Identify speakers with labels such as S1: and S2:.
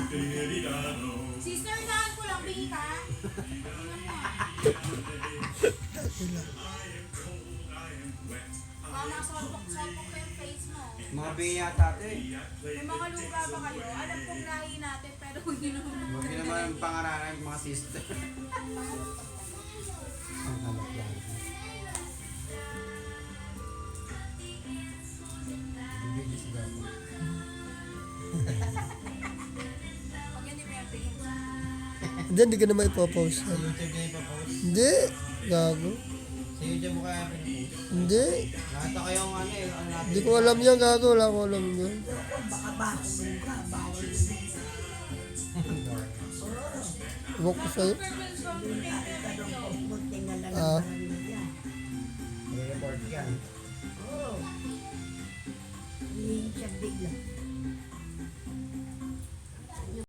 S1: Sister, saan ko lang bingi ka? Mama, salpok pa yung face mo.
S2: Mga biya tate.
S1: May mga luga ba kayo? Alam kong lahi natin, pero hindi naman.
S2: Huwag niyo naman pangaralan yung mga sister.
S3: Ang anak lang. Bibigis ba ako?
S1: Pag hindi mo yung tingin sa...
S4: Hindi ka naman ipopost.
S2: Sa YouTube niya ipapost.
S4: Hindi. Gago.
S2: Sa YouTube mo kaya pinapost.
S4: Hindi.
S2: Nakita ko yung ano eh. Ano natin.
S4: Hindi ko alam yan, gago. Wala ko alam yun.
S5: Baka bakulong ka, bawal
S4: Huwag ko sa'yo.
S5: tanong ko, magtingan na ng
S4: Ah.
S5: barangay yan.
S2: May report yan.
S5: Oo. Hindi siya bigla.